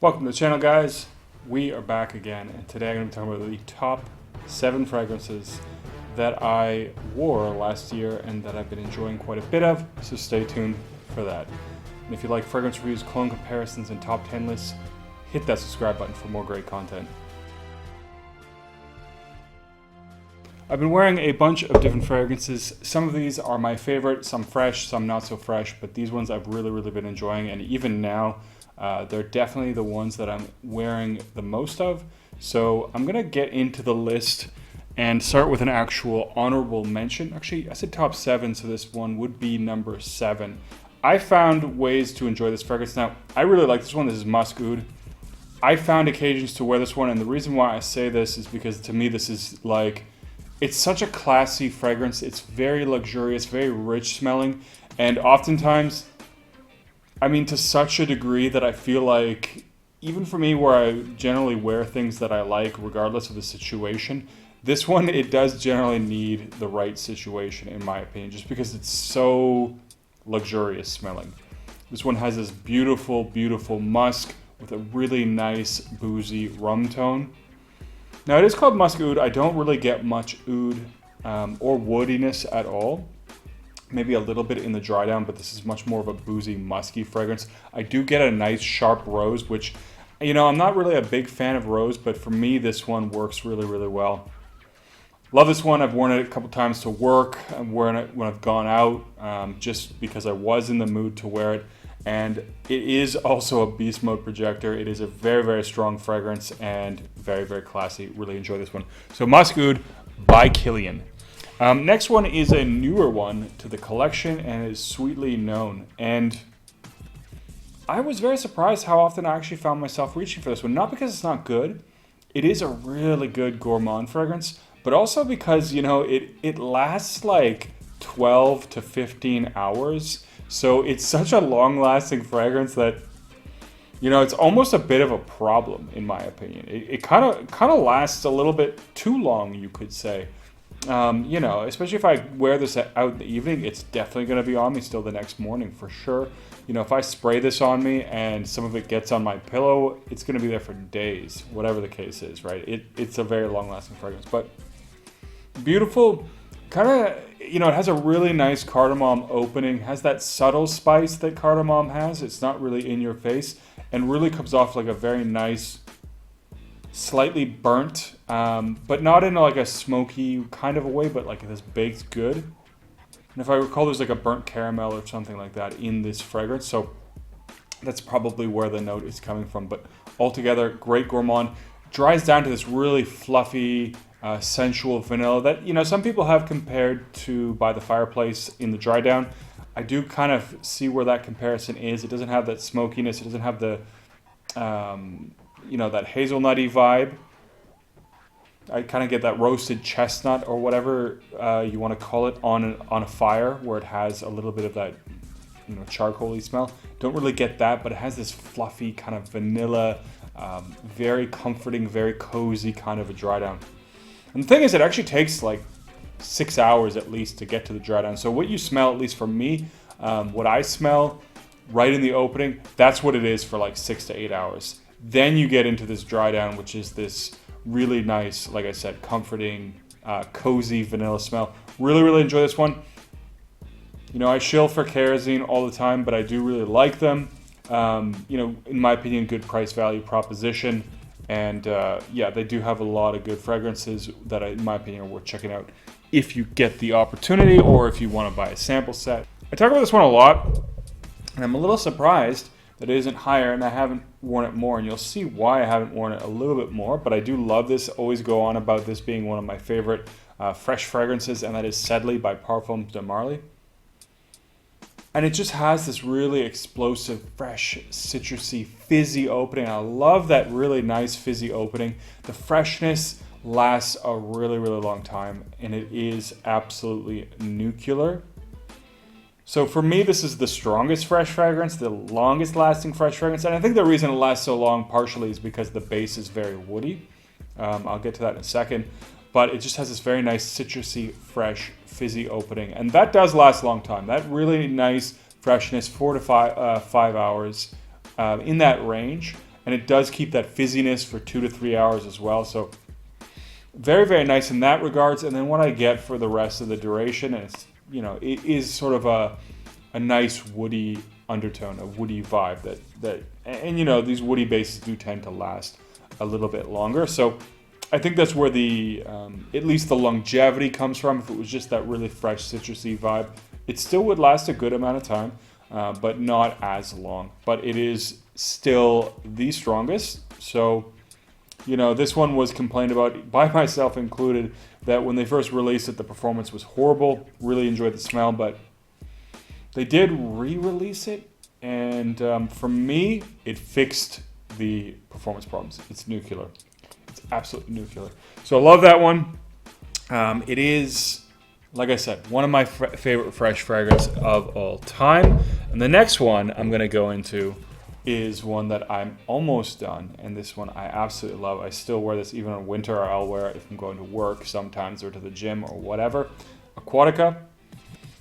Welcome to the channel, guys. We are back again, and today I'm going to be talking about the top 7 fragrances that I wore last year and that I've been enjoying quite a bit of, so stay tuned for that. And if you like fragrance reviews, cologne comparisons, and top 10 lists, hit that subscribe button for more great content. I've been wearing a bunch of different fragrances. Some of these are my favorite, some fresh, some not so fresh, but these ones I've really been enjoying, and even now, they're definitely the ones that I'm wearing the most of. So I'm gonna get into the list and start with an actual honorable mention. Actually, I said top 7, so this one would be number 7. I found ways to enjoy this fragrance. Now, I really like this one. This is Musk Oud. I found occasions to wear this one, and the reason why I say this is because to me this is like, it's such a classy fragrance. It's very luxurious, very rich smelling, and oftentimes, I mean, to such a degree that I feel like, even for me where I generally wear things that I like regardless of the situation, this one, it does generally need the right situation in my opinion, just because it's so luxurious smelling. This one has this beautiful musk with a really nice boozy rum tone. Now it is called Musk Oud. I don't really get much oud or woodiness at all. Maybe a little bit in the dry down, but this is much more of a boozy, musky fragrance. I do get a nice sharp rose, which, you know, I'm not really a big fan of rose, but for me, this one works really well. Love this one. I've worn it a couple times to work. I've worn it when I've gone out, just because I was in the mood to wear it. And it is also a beast mode projector. It is a very strong fragrance and very classy. Really enjoy this one. So Musk Oud by Kilian. Next one is a newer one to the collection and is Sweetly Known. And I was very surprised how often I actually found myself reaching for this one. Not because it's not good. It is a really good gourmand fragrance, but also because, you know, it lasts like 12 to 15 hours. So it's such a long-lasting fragrance that, you know, it's almost a bit of a problem in my opinion. It kind of lasts a little bit too long, you could say. You know, especially if I wear this out in the evening, it's definitely going to be on me still the next morning for sure. You know, if I spray this on me and some of it gets on my pillow, it's going to be there for days, whatever the case is, right? It's a very long-lasting fragrance, but beautiful. Kind of, you know, it has a really nice cardamom opening, has that subtle spice that cardamom has. It's not really in your face, and really comes off like a very nice, slightly burnt, but not in like a smoky kind of a way, but like this baked good. And if I recall, there's like a burnt caramel or something like that in this fragrance, so that's probably where the note is coming from. But altogether, great gourmand. Dries down to this really fluffy, sensual vanilla that, you know, some people have compared to By the Fireplace in the dry down. I do kind of see where that comparison is. It doesn't have that smokiness. It doesn't have the, you know, that hazelnutty vibe. I kind of get that roasted chestnut or whatever you want to call it on a fire, where it has a little bit of that, you know, charcoaly smell. Don't really get that, but it has this fluffy kind of vanilla, very comforting, very cozy kind of a dry down. And the thing is, it actually takes like 6 hours at least to get to the dry down. So what you smell, at least for me, what I smell right in the opening, that's what it is for like 6 to 8 hours. Then you get into this dry down, which is this really nice, like I said, comforting, cozy vanilla smell. Really enjoy this one. You know, I shill for kerosene all the time, but I do really like them. You know, in my opinion, good price value proposition. And yeah, they do have a lot of good fragrances that, in my opinion, are worth checking out if you get the opportunity or if you want to buy a sample set. I talk about this one a lot, and I'm a little surprised that it isn't higher, and I haven't worn it more, and you'll see why I haven't worn it a little bit more, but I do love this. Always go on about this being one of my favorite fresh fragrances, and that is Saddle by Parfums De Mer. And it just has this really explosive, fresh, citrusy, fizzy opening. I love that really nice fizzy opening. The freshness lasts a really long time, and it is absolutely nuclear. So for me, this is the strongest fresh fragrance, the longest lasting fresh fragrance. And I think the reason it lasts so long partially is because the base is very woody. I'll get to that in a second. But it just has this very nice citrusy, fresh, fizzy opening. And that does last a long time. That really nice freshness, 4 to 5 hours in that range. and it does keep that fizziness for 2 to 3 hours as well. So very, very nice in that regards. And then what I get for the rest of the duration is, it is sort of a nice woody undertone, a woody vibe and these woody bases do tend to last a little bit longer. So I think that's where the at least the longevity comes from. If it was just that really fresh citrusy vibe, it still would last a good amount of time, but not as long. But it is still the strongest. So this one was complained about by myself included, that when they first released it, the performance was horrible. Really enjoyed the smell, but they did re-release it, and for me, it fixed the performance problems. It's nuclear. It's absolutely nuclear. So I love that one. It is, like I said, one of my favorite fresh fragrance of all time. And the next one I'm going to go into is one that I'm almost done, and this one I absolutely love. I still wear this even in winter, or I'll wear it if I'm going to work sometimes or to the gym or whatever. Aquatica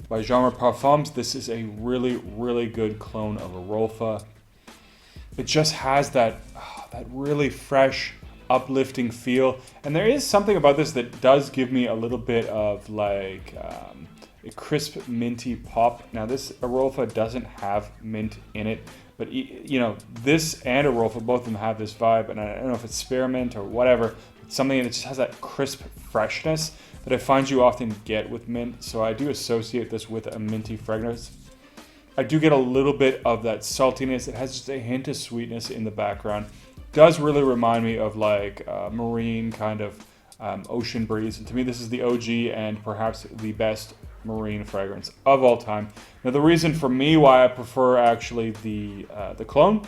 by Genre Parfums. This is a really, really good clone of Arolfa. It just has that really fresh, uplifting feel, and there is something about this that does give me a little bit of like a crisp, minty pop. Now this Arolfa doesn't have mint in it, but this and Arolfa, both of them have this vibe, and I don't know if it's spearmint or whatever. It's something that just has that crisp freshness that I find you often get with mint. So I do associate this with a minty fragrance. I do get a little bit of that saltiness. It has just a hint of sweetness in the background. Does really remind me of like marine kind of ocean breeze. And to me, this is the OG and perhaps the best marine fragrance of all time. Now, the reason for me why I prefer actually the clone,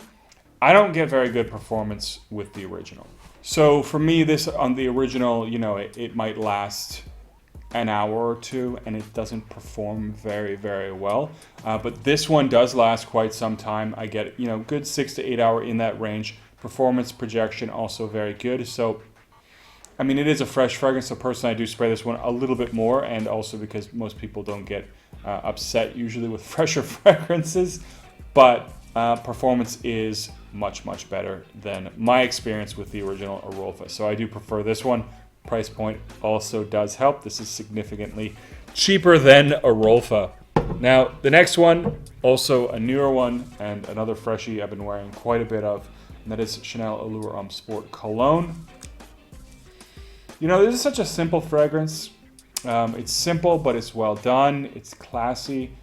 I don't get very good performance with the original. So for me, this on the original, it might last an hour or two and it doesn't perform very, very well. But this one does last quite some time. I get, good 6 to 8 hour in that range. Performance projection also very good. So, I mean, it is a fresh fragrance. So personally, I do spray this one a little bit more, and also because most people don't get upset usually with fresher fragrances. But performance is much, much better than my experience with the original Arolfa. So I do prefer this one. Price point also does help. This is significantly cheaper than Arolfa. Now, the next one, also a newer one and another freshie I've been wearing quite a bit of, and that is Chanel Allure Homme Sport Cologne. This is such a simple fragrance. It's simple, but it's well done. It's classy,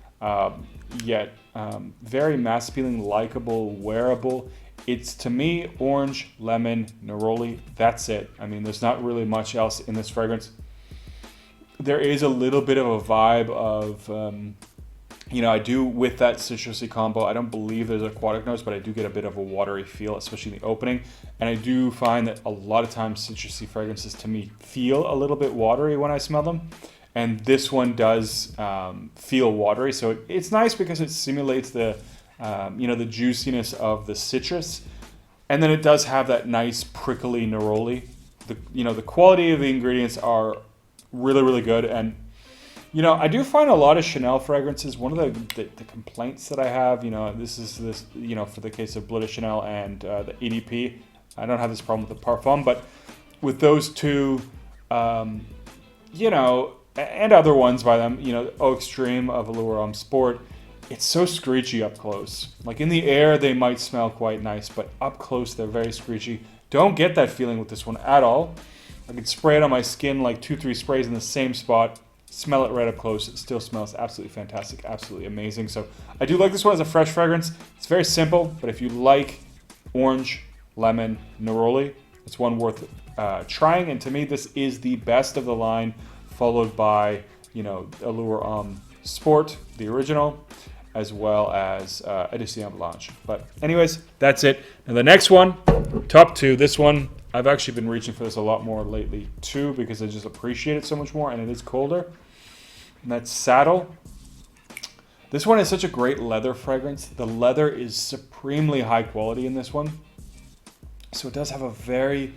yet very mass-appealing, likable, wearable. It's, to me, orange, lemon, neroli. That's it. I mean, there's not really much else in this fragrance. There is a little bit of a vibe of, I do with that citrusy combo. I don't believe there's aquatic notes, but I do get a bit of a watery feel, especially in the opening. And I do find that a lot of times citrusy fragrances, to me, feel a little bit watery when I smell them. And this one does feel watery. So it's nice because it simulates the juiciness of the citrus. And then it does have that nice prickly neroli. The quality of the ingredients are really, really good. And, I do find a lot of Chanel fragrances. One of the complaints that I have, for the case of Bleu de Chanel and the EDP, I don't have this problem with the Parfum, but with those two, and other ones by them, Eau Extreme of Allure Homme Sport, it's so screechy up close. Like in the air, they might smell quite nice, but up close, they're very screechy. Don't get that feeling with this one at all. I could spray it on my skin like 2-3 sprays in the same spot, smell it right up close. It still smells absolutely fantastic, absolutely amazing. So I do like this one as a fresh fragrance. It's very simple, but if you like orange, lemon, neroli, it's one worth trying. And to me, this is the best of the line, followed by, Allure Homme Sport, the original, as well as Edition Blanche. But anyways, that's it. Now the next one, top two, this one, I've actually been reaching for this a lot more lately too, because I just appreciate it so much more, and it is colder. And that's Saddle. This one is such a great leather fragrance. The leather is supremely high quality in this one. So it does have a very,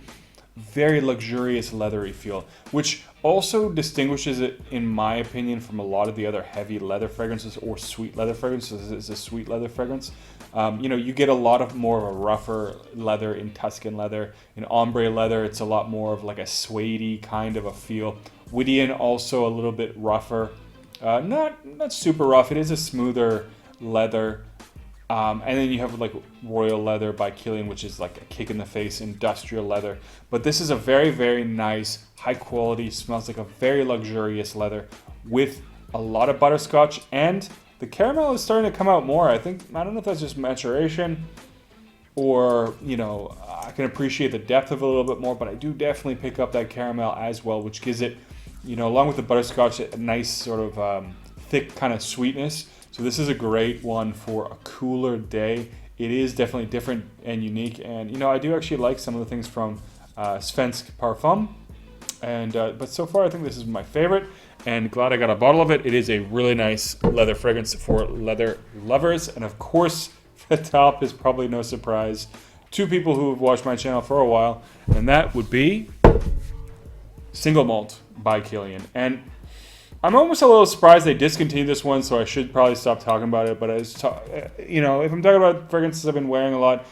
very luxurious leathery feel, which also distinguishes it, in my opinion, from a lot of the other heavy leather fragrances or sweet leather fragrances. It's a sweet leather fragrance. You know, you get a lot of more of a rougher leather in Tuscan leather. In ombre leather, it's a lot more of like a suede-y kind of a feel. Gwydion also a little bit rougher. Not super rough. It is a smoother leather. And then you have like Royal Leather by Kilian, which is like a kick in the face industrial leather. But this is a very, very nice, high quality, smells like a very luxurious leather with a lot of butterscotch, and the caramel is starting to come out more. I don't know if that's just maturation or, you know, I can appreciate the depth of it a little bit more, but I do definitely pick up that caramel as well, which gives it, you know, along with the butterscotch, a nice sort of thick kind of sweetness. So this is a great one for a cooler day. It is definitely different and unique. And, you know, I do actually like some of the things from Svensk Parfum. And but so far, I think this is my favorite. And glad I got a bottle of it. It is a really nice leather fragrance for leather lovers. And of course, the top is probably no surprise to people who have watched my channel for a while. And that would be Single Malt by Kilian. And I'm almost a little surprised they discontinued this one, so I should probably stop talking about it. But you know, if I'm talking about fragrances I've been wearing a lot,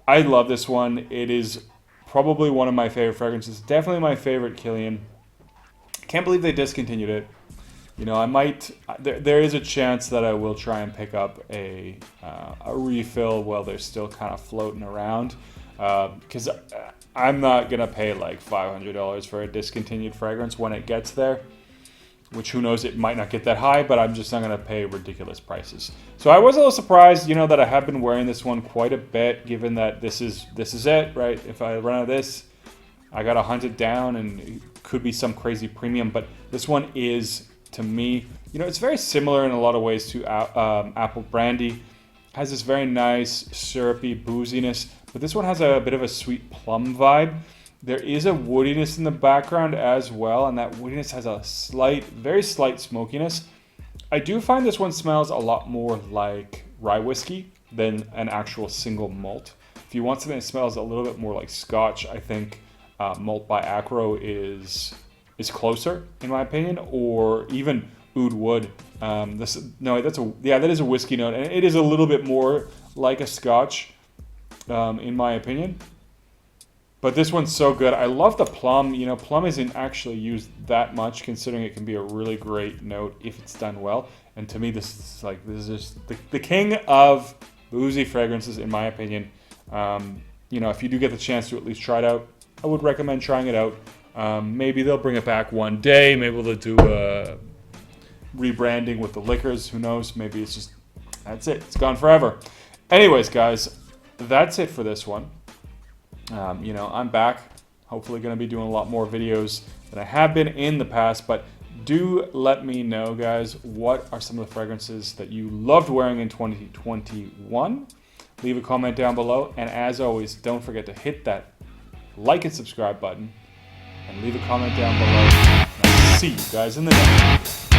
I love this one. It is probably one of my favorite fragrances. Definitely my favorite Kilian. Can't believe they discontinued it. You know, I might. There is a chance that I will try and pick up a refill while they're still kind of floating around, because I'm not gonna pay like $500 for a discontinued fragrance when it gets there. Which, who knows, it might not get that high, but I'm just not going to pay ridiculous prices. So I was a little surprised, you know, that I have been wearing this one quite a bit, given that this is it, right? If I run out of this, I got to hunt it down, and it could be some crazy premium. But this one is, to me, you know, it's very similar in a lot of ways to Apple Brandy. Has this very nice syrupy booziness, but this one has a bit of a sweet plum vibe. There is a woodiness in the background as well, and that woodiness has a very slight smokiness. I do find this one smells a lot more like rye whiskey than an actual single malt. If you want something that smells a little bit more like Scotch, I think Malt by Acro is closer, in my opinion, or even Oud Wood. That is a whiskey note, and it is a little bit more like a Scotch, in my opinion. But this one's so good. I love the plum. You know, plum isn't actually used that much, considering it can be a really great note if it's done well. And to me, this is just the king of boozy fragrances, in my opinion. You know, if you do get the chance to at least try it out, I would recommend trying it out. Maybe they'll bring it back one day. Maybe they'll do rebranding with the liquors. Who knows? Maybe it's just, that's it. It's gone forever. Anyways, guys, that's it for this one. You know, I'm back. Hopefully going to be doing a lot more videos than I have been in the past, but do let me know, guys, what are some of the fragrances that you loved wearing in 2021? Leave a comment down below, and as always, don't forget to hit that like and subscribe button, and leave a comment down below. I'll see you guys in the next one.